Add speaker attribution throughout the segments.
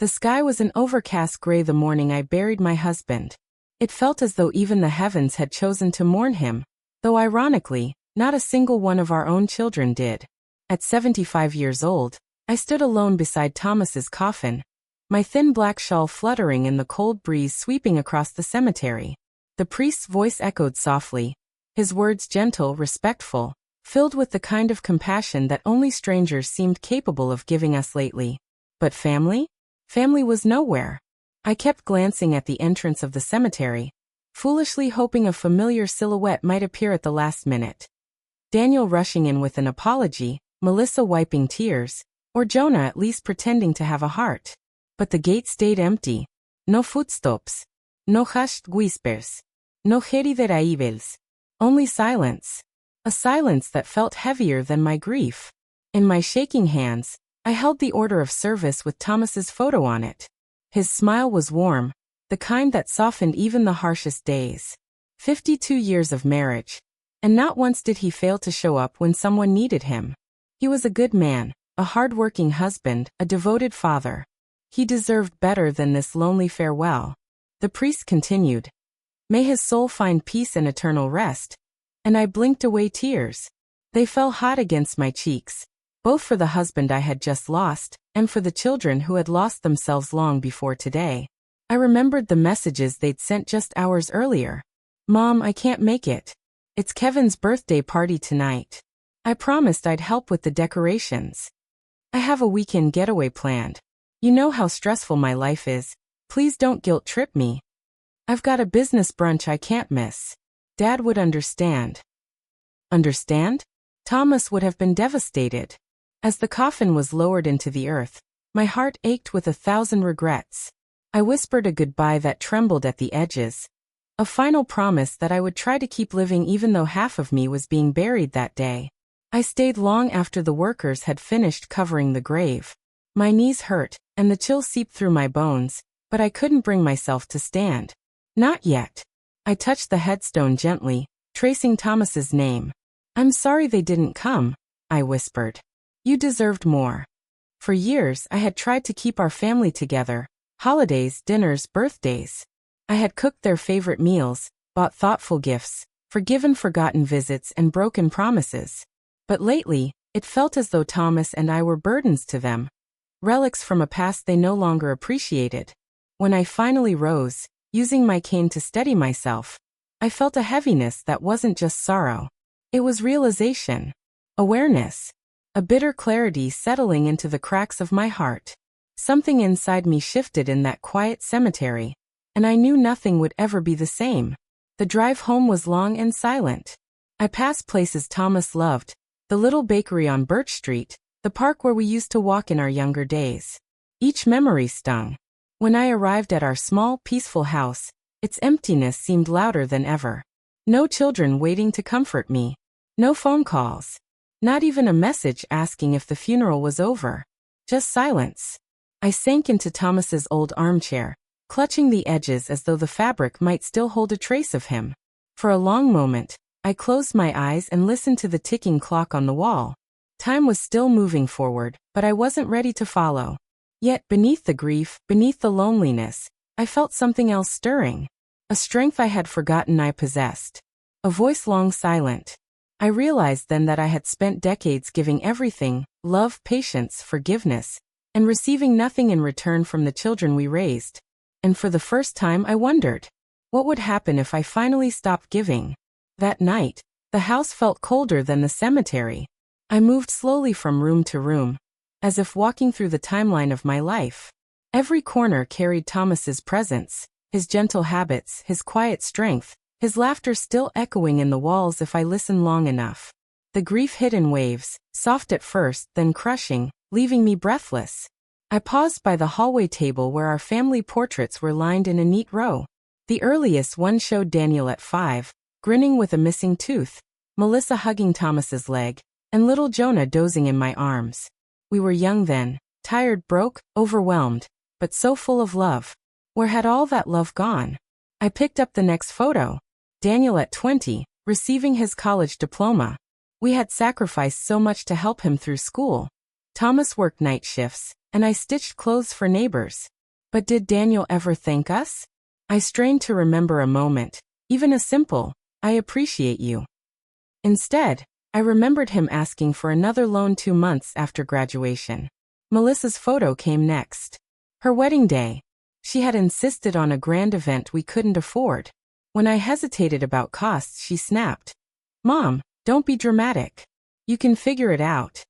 Speaker 1: The sky was an overcast gray the morning I buried my husband. It felt as though even the heavens had chosen to mourn him, though ironically, not a single one of our own children did. At 75 years old, I stood alone beside Thomas's coffin, my thin black shawl fluttering in the cold breeze sweeping across the cemetery. The priest's voice echoed softly, his words gentle, respectful, filled with the kind of compassion that only strangers seemed capable of giving us lately. But family? Family was nowhere. I kept glancing at the entrance of the cemetery, foolishly hoping a familiar silhouette might appear at the last minute. Daniel rushing in with an apology, Melissa wiping tears, or Jonah at least pretending to have a heart. But the gate stayed empty. No footsteps. No hushed whispers. No herederaibles. Only silence. A silence that felt heavier than my grief. In my shaking hands, I held the order of service with Thomas's photo on it. His smile was warm, the kind that softened even the harshest days. 52 years of marriage, and not once did he fail to show up when someone needed him. He was a good man, a hard-working husband, a devoted father. He deserved better than this lonely farewell. The priest continued, "May his soul find peace and eternal rest." And I blinked away tears. They fell hot against my cheeks, both for the husband I had just lost, and for the children who had lost themselves long before today. I remembered the messages they'd sent just hours earlier. "Mom, I can't make it. It's Kevin's birthday party tonight. I promised I'd help with the decorations. I have a weekend getaway planned. You know how stressful my life is. Please don't guilt trip me. I've got a business brunch I can't miss." Dad would understand. Understand? Thomas would have been devastated. As the coffin was lowered into the earth, my heart ached with 1,000 regrets. I whispered a goodbye that trembled at the edges. A final promise that I would try to keep living even though half of me was being buried that day. I stayed long after the workers had finished covering the grave. My knees hurt, and the chill seeped through my bones, but I couldn't bring myself to stand. Not yet. I touched the headstone gently, tracing Thomas's name. "I'm sorry they didn't come," I whispered. "You deserved more." For years I had tried to keep our family together, holidays, dinners, birthdays. I had cooked their favorite meals, bought thoughtful gifts, forgiven forgotten visits and broken promises. But lately, it felt as though Thomas and I were burdens to them, relics from a past they no longer appreciated. When I finally rose, using my cane to steady myself, I felt a heaviness that wasn't just sorrow. It was realization, awareness, a bitter clarity settling into the cracks of my heart. Something inside me shifted in that quiet cemetery, and I knew nothing would ever be the same. The drive home was long and silent. I passed places Thomas loved, the little bakery on Birch Street, the park where we used to walk in our younger days. Each memory stung. When I arrived at our small, peaceful house, its emptiness seemed louder than ever. No children waiting to comfort me. No phone calls. Not even a message asking if the funeral was over. Just silence. I sank into Thomas's old armchair, clutching the edges as though the fabric might still hold a trace of him. For a long moment, I closed my eyes and listened to the ticking clock on the wall. Time was still moving forward, but I wasn't ready to follow. Yet beneath the grief, beneath the loneliness, I felt something else stirring. A strength I had forgotten I possessed. A voice long silent. I realized then that I had spent decades giving everything, love, patience, forgiveness, and receiving nothing in return from the children we raised. And for the first time I wondered, what would happen if I finally stopped giving? That night, the house felt colder than the cemetery. I moved slowly from room to room, as if walking through the timeline of my life. Every corner carried Thomas's presence, his gentle habits, his quiet strength, his laughter still echoing in the walls if I listened long enough. The grief hit in waves, soft at first, then crushing, leaving me breathless. I paused by the hallway table where our family portraits were lined in a neat row. The earliest one showed Daniel at 5, grinning with a missing tooth, Melissa hugging Thomas's leg, and little Jonah dozing in my arms. We were young then, tired, broke, overwhelmed, but so full of love. Where had all that love gone? I picked up the next photo. Daniel at 20, receiving his college diploma. We had sacrificed so much to help him through school. Thomas worked night shifts, and I stitched clothes for neighbors. But did Daniel ever thank us? I strained to remember a moment, even a simple, "I appreciate you." Instead, I remembered him asking for another loan 2 months after graduation. Melissa's photo came next. Her wedding day. She had insisted on a grand event we couldn't afford. When I hesitated about costs, she snapped, "Mom, don't be dramatic. You can figure it out."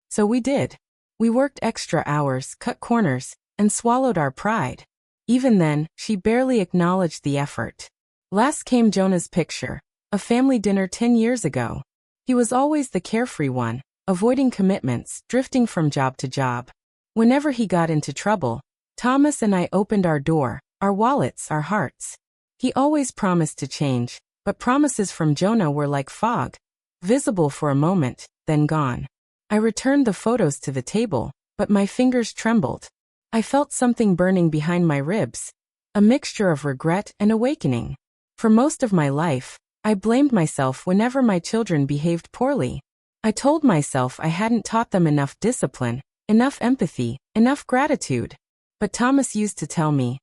Speaker 1: So we did. We worked extra hours, cut corners, and swallowed our pride. Even then, she barely acknowledged the effort. Last came Jonah's picture, a family dinner 10 years ago. He was always the carefree one, avoiding commitments, drifting from job to job. Whenever he got into trouble, Thomas and I opened our door, our wallets, our hearts. He always promised to change, but promises from Jonah were like fog, visible for a moment, then gone. I returned the photos to the table, but my fingers trembled. I felt something burning behind my ribs, a mixture of regret and awakening. For most of my life, I blamed myself whenever my children behaved poorly. I told myself I hadn't taught them enough discipline, enough empathy, enough gratitude. But Thomas used to tell me,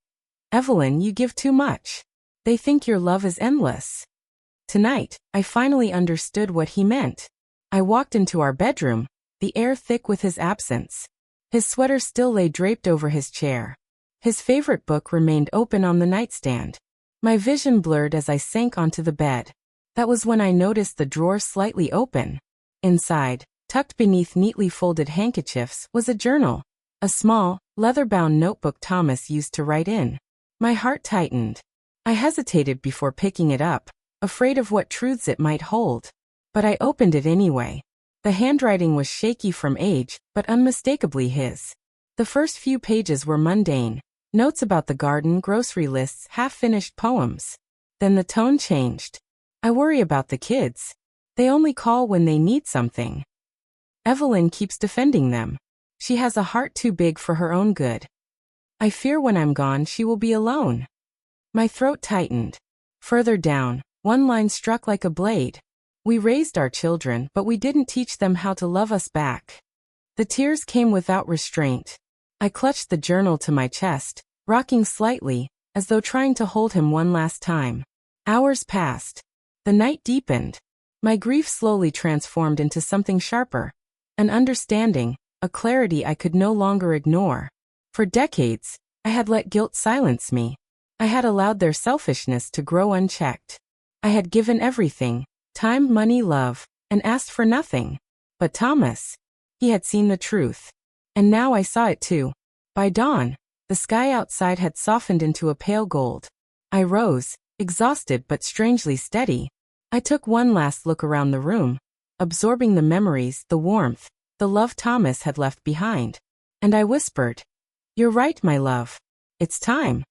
Speaker 1: "Evelyn, you give too much. They think your love is endless." Tonight, I finally understood what he meant. I walked into our bedroom, the air thick with his absence. His sweater still lay draped over his chair. His favorite book remained open on the nightstand. My vision blurred as I sank onto the bed. That was when I noticed the drawer slightly open. Inside, tucked beneath neatly folded handkerchiefs, was a journal, a small, leather-bound notebook Thomas used to write in. My heart tightened. I hesitated before picking it up, afraid of what truths it might hold. But I opened it anyway. The handwriting was shaky from age, but unmistakably his. The first few pages were mundane, notes about the garden, grocery lists, half-finished poems. Then the tone changed. "I worry about the kids. They only call when they need something. Evelyn keeps defending them. She has a heart too big for her own good. I fear when I'm gone she will be alone." My throat tightened. Further down, one line struck like a blade. "We raised our children, but we didn't teach them how to love us back." The tears came without restraint. I clutched the journal to my chest, rocking slightly, as though trying to hold him one last time. Hours passed. The night deepened. My grief slowly transformed into something sharper. An understanding, a clarity I could no longer ignore. For decades, I had let guilt silence me. I had allowed their selfishness to grow unchecked. I had given everything, time, money, love, and asked for nothing. But Thomas, he had seen the truth. And now I saw it too. By dawn, the sky outside had softened into a pale gold. I rose, exhausted but strangely steady. I took one last look around the room, absorbing the memories, the warmth, the love Thomas had left behind. And I whispered, "You're right, my love. It's time.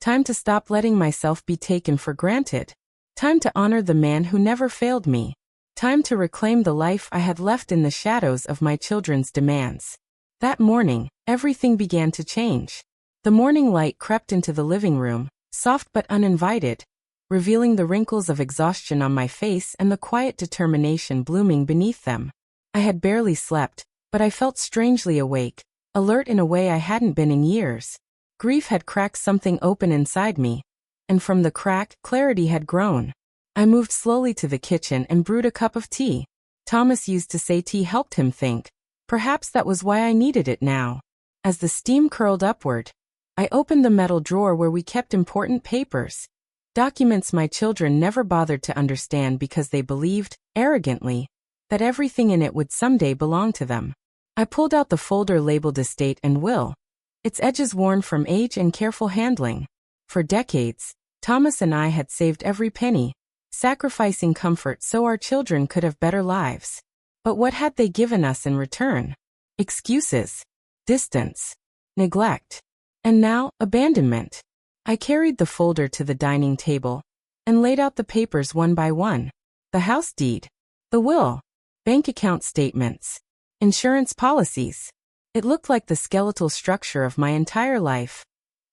Speaker 1: Time to stop letting myself be taken for granted. Time to honor the man who never failed me. Time to reclaim the life I had left in the shadows of my children's demands." That morning, everything began to change. The morning light crept into the living room, soft but uninvited, revealing the wrinkles of exhaustion on my face and the quiet determination blooming beneath them. I had barely slept, but I felt strangely awake, alert in a way I hadn't been in years. Grief had cracked something open inside me, and from the crack, clarity had grown. I moved slowly to the kitchen and brewed a cup of tea. Thomas used to say tea helped him think. Perhaps that was why I needed it now. As the steam curled upward, I opened the metal drawer where we kept important papers. Documents my children never bothered to understand because they believed, arrogantly, that everything in it would someday belong to them. I pulled out the folder labeled Estate and Will, its edges worn from age and careful handling. For decades, Thomas and I had saved every penny, sacrificing comfort so our children could have better lives. But what had they given us in return? Excuses, distance, neglect, and now, abandonment. I carried the folder to the dining table and laid out the papers one by one. The house deed, the will, bank account statements, insurance policies. It looked like the skeletal structure of my entire life.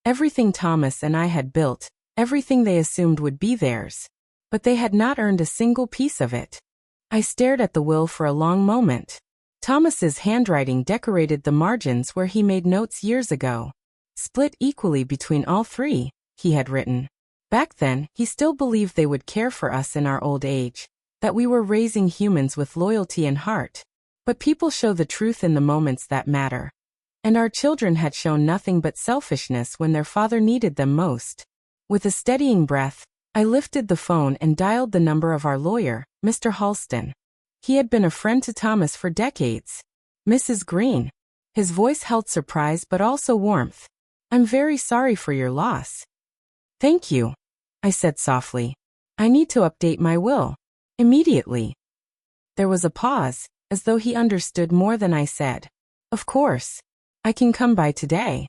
Speaker 1: Everything Thomas and I had built, everything they assumed would be theirs. But they had not earned a single piece of it. I stared at the will for a long moment. Thomas's handwriting decorated the margins where he made notes years ago. Split equally between all three, he had written. Back then, he still believed they would care for us in our old age, that we were raising humans with loyalty and heart. But people show the truth in the moments that matter. And our children had shown nothing but selfishness when their father needed them most. With a steadying breath, I lifted the phone and dialed the number of our lawyer, Mr. Halston. He had been a friend to Thomas for decades. Mrs. Green. His voice held surprise but also warmth. I'm very sorry for your loss. Thank you, I said softly. I need to update my will. Immediately. There was a pause, as though he understood more than I said. Of course. I can come by today.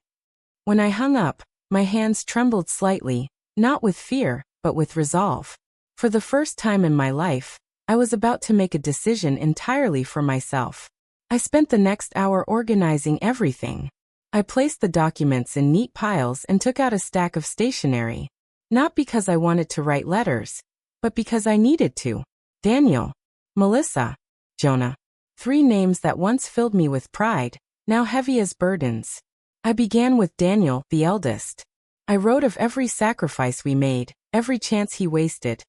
Speaker 1: When I hung up, my hands trembled slightly, not with fear, but with resolve. For the first time in my life, I was about to make a decision entirely for myself. I spent the next hour organizing everything. I placed the documents in neat piles and took out a stack of stationery. Not because I wanted to write letters, but because I needed to. Daniel, Melissa, Jonah. 3 names that once filled me with pride, now heavy as burdens. I began with Daniel, the eldest. I wrote of every sacrifice we made, every chance he wasted,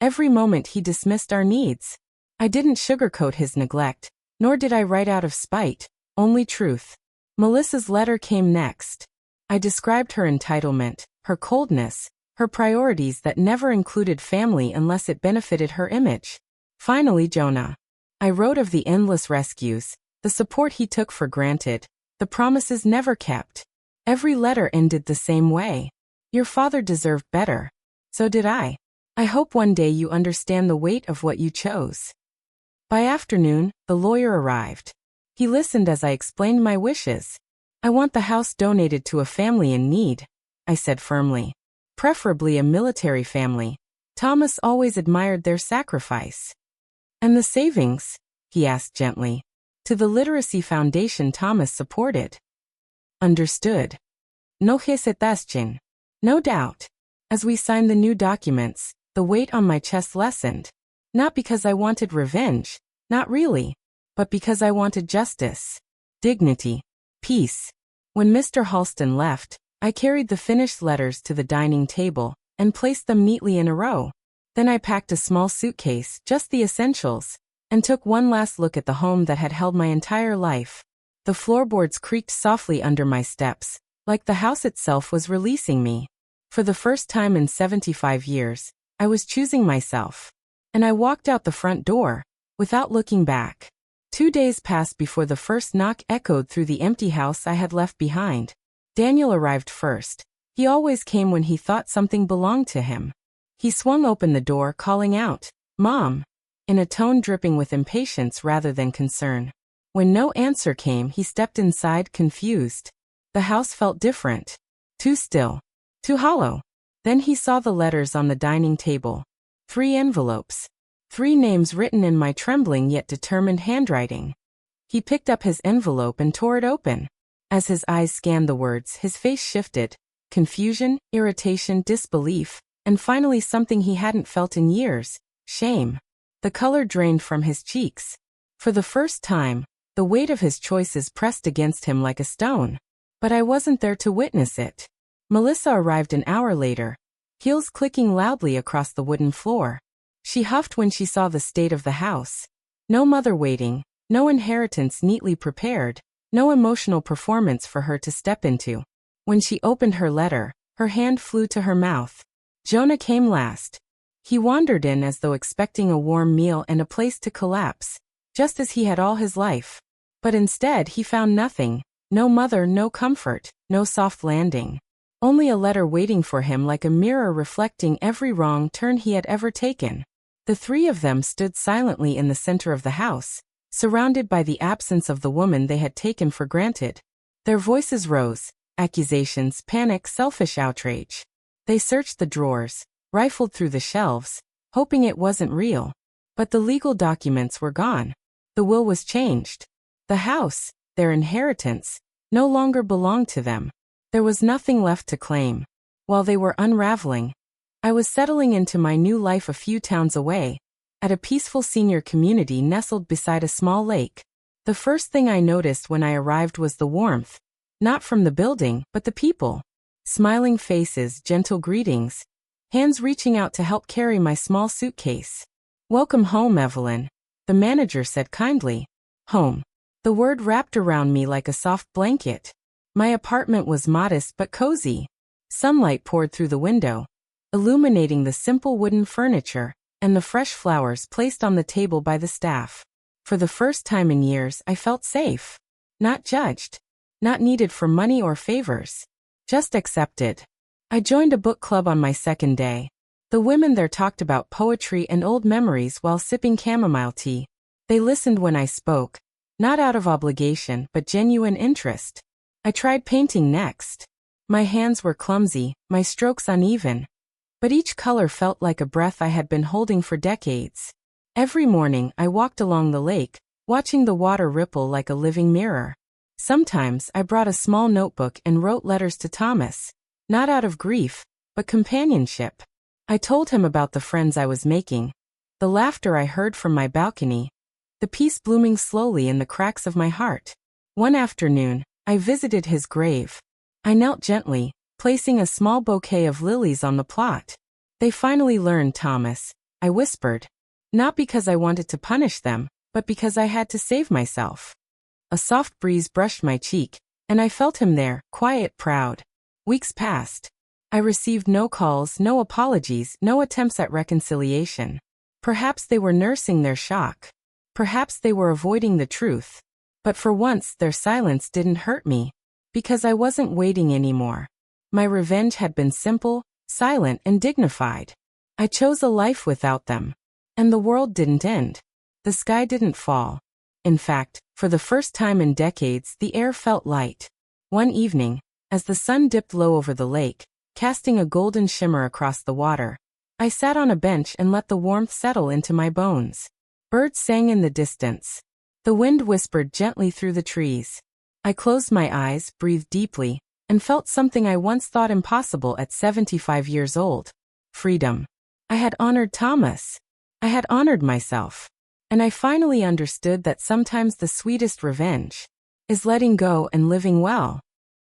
Speaker 1: every moment he dismissed our needs. I didn't sugarcoat his neglect, nor did I write out of spite, only truth. Melissa's letter came next. I described her entitlement, her coldness, her priorities that never included family unless it benefited her image. Finally, Jonah. I wrote of the endless rescues, the support he took for granted, the promises never kept. Every letter ended the same way. Your father deserved better. So did I. I hope one day you understand the weight of what you chose. By afternoon, the lawyer arrived. He listened as I explained my wishes. I want the house donated to a family in need, I said firmly. Preferably a military family. Thomas always admired their sacrifice. And the savings? He asked gently. To the Literacy Foundation Thomas supported. Understood. No hesitation. No doubt. As we signed the new documents, the weight on my chest lessened. Not because I wanted revenge, not really, but because I wanted justice, dignity, peace. When Mr. Halston left, I carried the finished letters to the dining table and placed them neatly in a row. Then I packed a small suitcase, just the essentials, and took one last look at the home that had held my entire life. The floorboards creaked softly under my steps, like the house itself was releasing me. For the first time in 75 years, I was choosing myself. And I walked out the front door, without looking back. 2 days passed before the first knock echoed through the empty house I had left behind. Daniel arrived first. He always came when he thought something belonged to him. He swung open the door, calling out, "Mom," in a tone dripping with impatience rather than concern. When no answer came, he stepped inside, confused. The house felt different. Too still. Too hollow. Then he saw the letters on the dining table. 3 envelopes. 3 names written in my trembling yet determined handwriting. He picked up his envelope and tore it open. As his eyes scanned the words, his face shifted. Confusion, irritation, disbelief, and finally something he hadn't felt in years, shame. The color drained from his cheeks. For the first time, the weight of his choices pressed against him like a stone. But I wasn't there to witness it. Melissa arrived an hour later, heels clicking loudly across the wooden floor. She huffed when she saw the state of the house. No mother waiting, no inheritance neatly prepared, no emotional performance for her to step into. When she opened her letter, her hand flew to her mouth. Jonah came last. He wandered in as though expecting a warm meal and a place to collapse, just as he had all his life. But instead he found nothing, no mother, no comfort, no soft landing. Only a letter waiting for him like a mirror reflecting every wrong turn he had ever taken. The 3 of them stood silently in the center of the house, surrounded by the absence of the woman they had taken for granted. Their voices rose, accusations, panic, selfish outrage. They searched the drawers, rifled through the shelves, hoping it wasn't real. But the legal documents were gone. The will was changed. The house, their inheritance, no longer belonged to them. There was nothing left to claim. While they were unraveling, I was settling into my new life a few towns away, at a peaceful senior community nestled beside a small lake. The first thing I noticed when I arrived was the warmth. Not from the building, but the people. Smiling faces, gentle greetings, hands reaching out to help carry my small suitcase. "Welcome home, Evelyn," the manager said kindly. Home. The word wrapped around me like a soft blanket. My apartment was modest but cozy. Sunlight poured through the window, illuminating the simple wooden furniture and the fresh flowers placed on the table by the staff. For the first time in years, I felt safe. Not judged. Not needed for money or favors. Just accepted. I joined a book club on my second day. The women there talked about poetry and old memories while sipping chamomile tea. They listened when I spoke, not out of obligation but genuine interest. I tried painting next. My hands were clumsy, my strokes uneven. But each color felt like a breath I had been holding for decades. Every morning I walked along the lake, watching the water ripple like a living mirror. Sometimes I brought a small notebook and wrote letters to Thomas, not out of grief, but companionship. I told him about the friends I was making, the laughter I heard from my balcony, the peace blooming slowly in the cracks of my heart. One afternoon, I visited his grave. I knelt gently, placing a small bouquet of lilies on the plot. "They finally learned, Thomas," I whispered. Not because I wanted to punish them, but because I had to save myself. A soft breeze brushed my cheek, and I felt him there, quiet, proud. Weeks passed. I received no calls, no apologies, no attempts at reconciliation. Perhaps they were nursing their shock. Perhaps they were avoiding the truth. But for once, their silence didn't hurt me, because I wasn't waiting anymore. My revenge had been simple, silent, and dignified. I chose a life without them. And the world didn't end. The sky didn't fall. In fact, for the first time in decades, the air felt light. One evening, as the sun dipped low over the lake, casting a golden shimmer across the water, I sat on a bench and let the warmth settle into my bones. Birds sang in the distance. The wind whispered gently through the trees. I closed my eyes, breathed deeply, and felt something I once thought impossible at 75 years old. Freedom. I had honored Thomas. I had honored myself. And I finally understood that sometimes the sweetest revenge is letting go and living well.